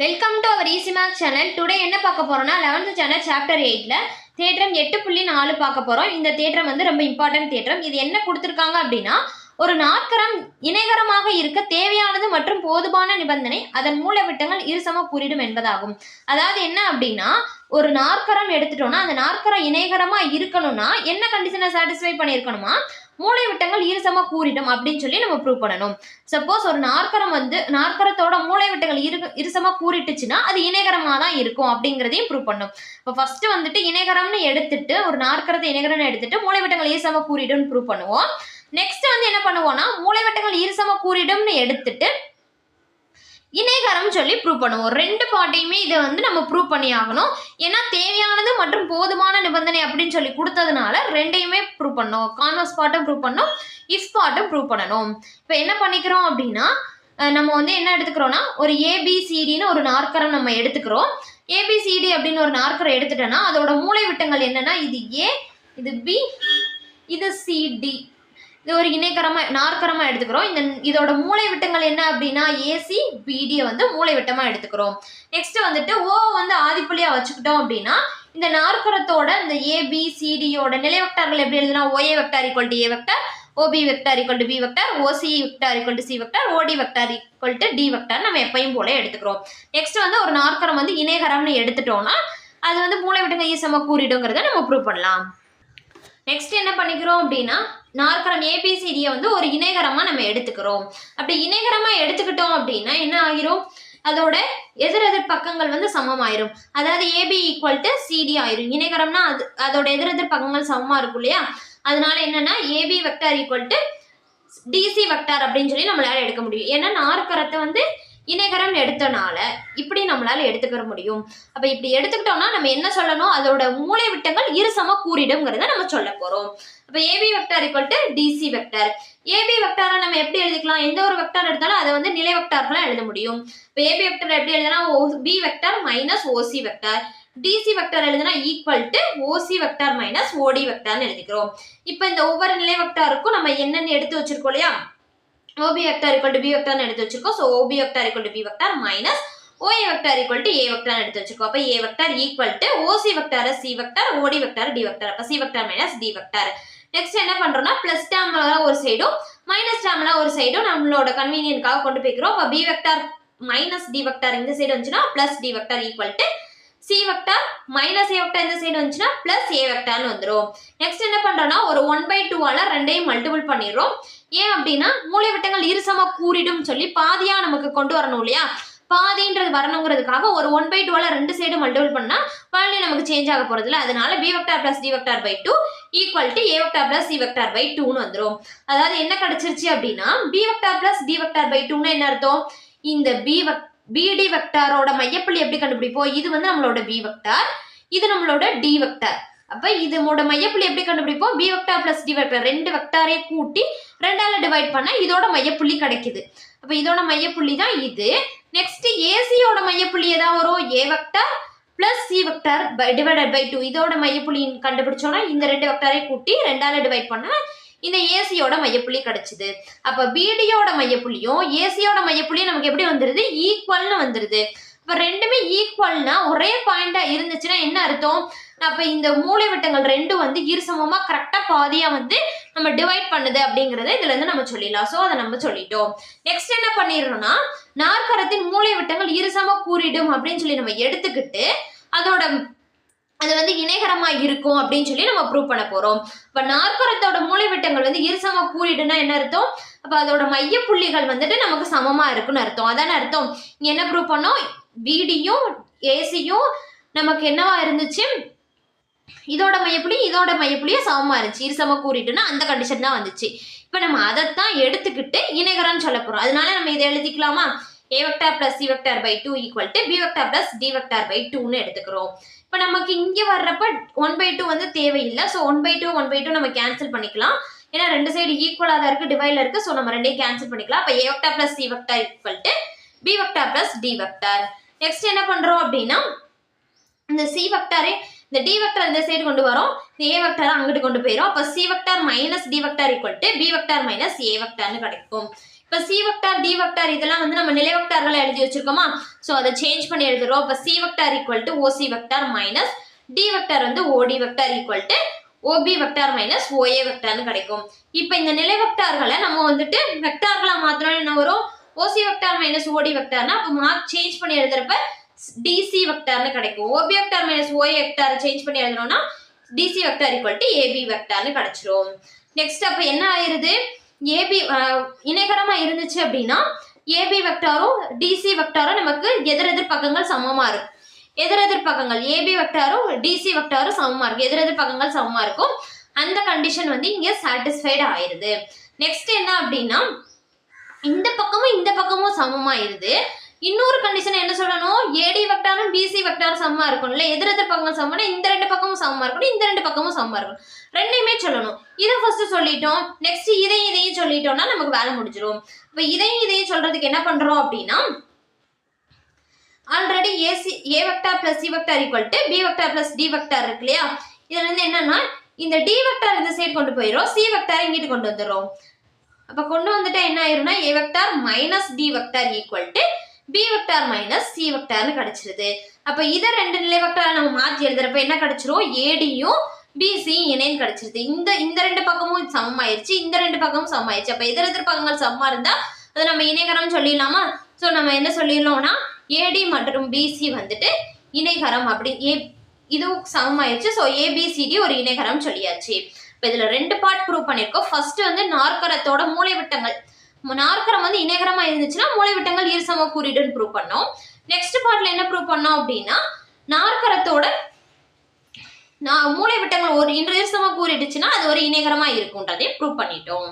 Welcome to our easy maths channel. Today என்ன பார்க்க போறோம்னா 11th ஸ்டாண்டர்ட் சாப்டர் 8ல தேற்றம் 8.4 பார்க்க போறோம். இந்த தேற்றம் வந்து ரொம்ப இம்பார்ட்டன்ட் தேற்றம். இது என்ன கொடுத்திருக்காங்க அப்படின்னா, ஒரு நாற்கரம் இணைகரமாக இருக்க தேவையானது மற்றும் போதுமான நிபந்தனை அதன் மூலைவிட்டங்கள் இருசம கூறிடும் என்பதாகும். அதாவது என்ன அப்படின்னா, ஒரு நாற்கரம் எடுத்துட்டோம்னா அந்த நாற்கரம் இணைகரமா இருக்கணும்னா என்ன கண்டிஷனை சாட்டிஸ்ஃபை பண்ணியிருக்கணுமா, மூலைவிட்டங்கள் இருசம கூறிடும் அப்படின்னு சொல்லி நம்ம ப்ரூவ் பண்ணணும். சப்போஸ் ஒரு நாற்கரம் வந்து நாற்கரத்தோட மூலைவிட்டங்கள் இருசமா கூறிட்டுச்சுன்னா அது இணைகரமா தான் இருக்கும் அப்படிங்கிறதையும் ப்ரூவ் பண்ணும். இப்போ ஃபர்ஸ்ட் வந்துட்டு இணைகரம்னு எடுத்துட்டு ஒரு நாற்கரத்தை இணைகரம்னு எடுத்துட்டு மூலைவிட்டங்கள் இருசம கூறிடும் ப்ரூவ் பண்ணுவோம். நெக்ஸ்ட் வந்து என்ன பண்ணுவோம்னா, மூலைவிட்டங்கள் இருசம கூறிடும்னு எடுத்துட்டு இணைகரம் சொல்லி ப்ரூவ் பண்ணுவோம். ரெண்டு பார்ட்டையுமே இதை வந்து நம்ம ப்ரூவ் பண்ணி ஆகணும். ஏன்னா தேவையானது மற்றும் போதுமான நிபந்தனை அப்படின்னு சொல்லி கொடுத்ததுனால ரெண்டையுமே ப்ரூவ் பண்ணணும். கான்வர்ஸ் பார்ட்டும் ப்ரூவ் பண்ணணும், இஃப் பார்ட்டும் ப்ரூவ் பண்ணணும். இப்போ என்ன பண்ணிக்கிறோம் அப்படின்னா, நம்ம வந்து என்ன எடுத்துக்கிறோம்னா, ஒரு ஏபிசிடின்னு ஒரு நாற்கரம் நம்ம எடுத்துக்கிறோம். ஏபிசிடி அப்படின்னு ஒரு நாற்கரம் எடுத்துட்டோம்னா அதோட மூலைவிட்டங்கள் என்னன்னா, இது ஏ, இது பி, இது சிடி. இது ஒரு இணைகரமா நாற்கரமா எடுத்துக்கிறோம். இதோட மூலைவிட்டங்கள் என்ன அப்படின்னா, ஏசி பிடியை வந்து மூலைவிட்டமா எடுத்துக்கிறோம். நெக்ஸ்ட் வந்துட்டு ஓ வந்து ஆதிப்புள்ளியா வச்சுக்கிட்டோம் அப்படின்னா, இந்த நாற்கரத்தோட இந்த ஏபிசிடியோட நிலை வெக்டார்கள் எப்படி எழுதுனா, OA vector equal to A vector, OB vector equal to B vector, OC vector equal to C vector, OD vector equal to D vector நம்ம எப்பயும் போல எடுத்துக்கிறோம். நெக்ஸ்ட் வந்து ஒரு நாற்கரம் வந்து இணைகரம்னு எடுத்துட்டோம்னா அது வந்து மூலைவிட்டங்கள் ஈசம கூறிடுங்கிறத நம்ம ப்ரூவ் பண்ணலாம். நெக்ஸ்ட் என்ன பண்ணிக்கிறோம் அப்படின்னா, நாற்கரம் ஏபிசிடியை வந்து ஒரு இணைகரமா நம்ம எடுத்துக்கிறோம். அப்படி இணைகரமா எடுத்துக்கிட்டோம் அப்படின்னா என்ன ஆகிரும், அதோட எதிரெதிர் பக்கங்கள் வந்து சமமாயிரும். அதாவது ஏபி ஈக்குவல் டு சிடி ஆயிரும். இணைகரம்னா அதோட எதிரெதிர் பக்கங்கள் சமமா இருக்கும் இல்லையா, அதனால என்னன்னா AB vector equal to DC vector அப்படின்னு சொல்லி நம்மளால எடுக்க முடியும். ஏன்னா நாற்கரத்தை வந்து இணைகரம் எடுத்தனால இப்படி நம்மளால எடுத்துக்கிற முடியும். அப்ப இப்படி எடுத்துக்கிட்டோம்னா நம்ம என்ன சொல்லணும், அதோட மூலைவிட்டங்கள் இருசம கூறிடும்ங்கிறத நம்ம சொல்ல போறோம். அப்ப AB vector equal to DC vector. AB வெக்டாரை நம்ம எப்படி எழுதிக்கலாம், எந்த ஒரு வெக்டார் எடுத்தாலும் அதை வந்து நிலை வெக்டார்களா எழுத முடியும். இப்ப ஏபி வெக்டார் எப்படி எழுதுனா, B vector minus OC vector. DC vector எழுதுனா equal to OC vector minus OD வெக்டார்னு எழுதிக்கிறோம். இப்ப இந்த ஒவ்வொரு நிலை வெக்டாருக்கும் நம்ம என்னென்னு எடுத்து வச்சிருக்கோம் இல்லையா, OB vector equal to B vector எடுத்து வச்சிருக்கோம். So OB vector equal to B vector minus OA vector equal to A vector எடுத்து வச்சிருக்கோம். அப்ப A vector equal to OC vector C vector, OD vector D vector. அப்ப C vector minus D vector. Next என்ன பண்றோம்னா, plus டேர்ம்ல ஒரு சைடும் minus டேர்ம்ல ஒரு சைடும் நம்மளோட கன்வீனியன்ட்காக கொண்டு போய்க்கிறோம். அப்ப B vector minus D vector இந்த சைடு வந்துச்சுன்னா plus D vector equal to C vector minus A vector இந்த சைடு வந்துச்சுன்னா பிளஸ் A vectorனு வந்துரும். நெக்ஸ்ட் என்ன பண்றோம்னா, ஒரு 1/2ஆல ரெண்டையும் மல்டிபிள் பண்ணிடுறோம். ஏன் அப்படின்னா, மூலைவிட்டங்கள் இருசம கூறிடும் சொல்லி பாதியா நமக்கு கொண்டு வரணும் இல்லையா, பாதின்றது வரணுங்கிறதுக்காக ஒரு 1/2ஆல ரெண்டு சைடு மல்டிபிள் பண்ணா வேல்யூ நமக்கு சேஞ்ச் ஆக போறது இல்லை. அதனால B vector plus D vector by 2 equal to A vector plus C vector by 2னு வந்துரும். அதாவது என்ன கிடைச்சிருச்சு அப்படின்னா, B vector plus D vector by 2னா என்ன அர்த்தம், இந்த BD வெக்டாரோட மையப்புள்ளி எப்படி கண்டுபிடிப்போம், இது வந்து நம்மளோட B வெக்டார், இது நம்மளோட D வெக்டார். அப்ப இதோட மையப்புள்ளி எப்படி கண்டுபிடிப்போம், B vector plus D vector ரெண்டு வெக்டாரே கூட்டி ரெண்டால டிவைட் பண்ணா இதோட மையப்புள்ளி கிடைக்குது. அப்ப இதோட மையப்புள்ளி தான் இது. நெக்ஸ்ட் ஏசியோட மையப்புள்ளி ஏதாவது வரும், A vector plus C vector divided by 2. இதோட மையப்புள்ளி கண்டுபிடிச்சோம்னா இந்த ரெண்டு வெக்டாரே கூட்டி ரெண்டால டிவைட் பண்ணா இந்த ஏசியோட மையப்புள்ளி கிடைச்சிது. அப்ப பிடியோட மையப்புள்ளியும் ஏசியோட மையப்புள்ளியும் நமக்கு எப்படி வந்துருது, ஈக்குவல்னு வந்துருது. இப்ப ரெண்டுமே ஈக்குவல்னா ஒரே பாயிண்டா இருந்துச்சுன்னா என்ன அர்த்தம், அப்ப இந்த மூலைவிட்டங்கள் ரெண்டும் வந்து இருசமமா கரெக்டா பாதியா வந்து நம்ம டிவைட் பண்ணுது அப்படிங்கறத இதுல இருந்து நம்ம சொல்லிடலாம். சோ அதை நம்ம சொல்லிட்டோம். நெக்ஸ்ட் என்ன பண்ணிடுறோம்னா, நாற்கரத்தின் மூலைவிட்டங்கள் இருசம கூறிடும் அப்படின்னு சொல்லி நம்ம எடுத்துக்கிட்டு அது வந்து இணைகரமா இருக்கும் அப்படின்னு சொல்லி நம்ம ப்ரூவ் பண்ண போறோம். இப்ப நாற்கரத்தோட மூலைவிட்டங்கள் வந்து இருசம கூறிடுனா என்ன அர்த்தம், அப்ப அதோட மைய புள்ளிகள் வந்துட்டு நமக்கு சமமா இருக்குன்னு அர்த்தம். அதான அர்த்தம். இங்க என்ன ப்ரூவ் பண்ணோம், பிடியும் ஏசியும் நமக்கு என்னவா இருந்துச்சு, இதோட மையப்புள்ளியும் சமமா இருந்துச்சு, இருசம கூறிடுனா அந்த கண்டிஷன் தான் வந்துச்சு. இப்ப நம்ம அதைத்தான் எடுத்துக்கிட்டு இணைகரம்னு சொல்ல போறோம். அதனால நம்ம இதை எழுதிக்கலாமா, A vector plus C vector by 2 equal to B vector plus D vector by 2னு எடுத்துக்கிறோம். இப்போ நமக்கு இங்க வர்றப்ப 1/2 வந்து தேவையில்லை. ஸோ 1/2 நம்ம கேன்சல் பண்ணிக்கலாம். ஏன்னா ரெண்டு சைடு ஈக்குவலாக தான் இருக்கு, டிவைட்ல இருக்கு. ஸோ நம்ம ரெண்டையும் கேன்சல் பண்ணிக்கலாம். அப்போ A vector plus C vector equal to B vector plus D vector. Next என்ன பண்றோம் அப்படின்னா, இந்த C vector இந்த D vector இந்த சைடு கொண்டு வரோம், இந்த A vector அங்கிட்டு கொண்டு போயிடும். அப்போ C vector minus D vector equal to B vector minus A vectorனு கிடைக்கும். இப்போ சி வெக்டார் டி வெக்டார் இதெல்லாம் வந்து நம்ம நிலை வெக்டார்களை எழுதி வச்சிருக்கோமா, ஸோ அதை சேஞ்ச் பண்ணி எழுதுறோம். இப்போ C vector equal to OC vector minus D vector வந்து OD vector equal to OB vector minus OA வெக்டார்னு கிடைக்கும். இப்போ இந்த நிலை வெக்டார்களை நம்ம வந்துட்டு வெக்டார்களா மாத்திரம் என்ன வரும், ஓசி வெக்டார் மைனஸ் ஓடி வெக்டார்னா அப்போ மார்க் சேஞ்ச் பண்ணி எழுதுறப்ப டிசி வெக்டார்னு கிடைக்கும். OB vector minus OA vector change பண்ணி எழுதணும்னா DC vector equal to AB வெக்டார்னு கிடைச்சிரும். நெக்ஸ்ட் அப்போ என்ன ஆயிருது, ஏபி இணைகரமா இருந்துச்சு அப்படின்னா ஏபி வெக்டாரும் டிசி வெக்டாரும் நமக்கு எதிரெதிர் பக்கங்கள் சமமா இருக்கும். எதிரெதிர் பக்கங்கள் ஏபி வெக்டாரும் டிசி வெக்டாரும் சமமா இருக்கும், எதிரெதிர் பக்கங்கள் சமமா இருக்கும். அந்த கண்டிஷன் வந்து இங்க சாட்டிஸ்ஃபைடு ஆயிருது. நெக்ஸ்ட் என்ன அப்படின்னா இந்த பக்கமும் சமமாயிருது. இன்னொரு கண்டிஷன் என்ன சொல்லணும், ஏடி வெக்டாரும் பிசி வெக்டாரும் சமமா இருக்கும்ல, எதிரெதிர் பக்கங்கள் சமம்னா இந்த ரெண்டு பக்கமும் சமமா இருக்கணும், இந்த ரெண்டு பக்கமும் சமமா இருக்கணும், ரெண்டையுமே சொல்லணும். இதை ஃபர்ஸ்ட் சொல்லிட்டோம். நெக்ஸ்ட் இதையும் சொல்லிட்டோம்னா நமக்கு வேலை முடிஞ்சிடும். இப்போ இதையும் சொல்றதுக்கு என்ன பண்றோம் அப்படின்னா already A vector plus C vector equal to B vector plus D vector இருக்கு இல்லையா, இதுல இருந்து என்னன்னா இந்த டி வெக்டார் இந்த சைடு கொண்டு போயிடும், சி வெக்டார் இங்கிட்டு கொண்டு வந்துடும். அப்ப கொண்டு வந்துட்டா என்ன ஆயிரும்னா A vector minus D vector equal to B vector minus C வெக்டார்னு கிடைச்சிருது. அப்ப இதை ரெண்டு நிலை வெக்டார் நம்ம மாற்றி எழுதுறப்ப என்ன கிடைச்சிரும், ஏடியும் பிசியும் இணைன்னு கிடைச்சிருது. இந்த ரெண்டு பக்கமும் சமமாயிருச்சு, இந்த ரெண்டு பக்கமும் சமமாயிருச்சு. அப்ப எதிரெதிர் பக்கங்கள் சமமா இருந்தா அதை நம்ம இணைகரம் சொல்லிடலாமா. ஸோ நம்ம என்ன சொல்லிடலாம்னா ஏடி மற்றும் பிசி வந்துட்டு இணைகரம் அப்படி இதுவும் சமமாயிருச்சு. ஸோ ஏபிசிடி ஒரு இணைகரம் சொல்லியாச்சு. இப்போ இதுல ரெண்டு பார்ட் ப்ரூவ் பண்ணியிருக்கோம். ஃபர்ஸ்ட் வந்து நாற்கரத்தோட மூலைவிட்டங்கள், நாற்கரம் வந்து இணைகரமா இருந்துச்சுன்னா மூலைவிட்டங்கள் இருசம குறியீடுன்னு ப்ரூவ் பண்ணோம். நெக்ஸ்ட் பார்ட்ல என்ன ப்ரூவ் பண்ணோம் அப்படின்னா நாற்கரத்தோட மூலைவிட்டங்கள் ஒரு இருசம குறியிடுச்சுன்னா அது ஒரு இணைகரமா இருக்கும்ன்றதை ப்ரூவ் பண்ணிட்டோம்.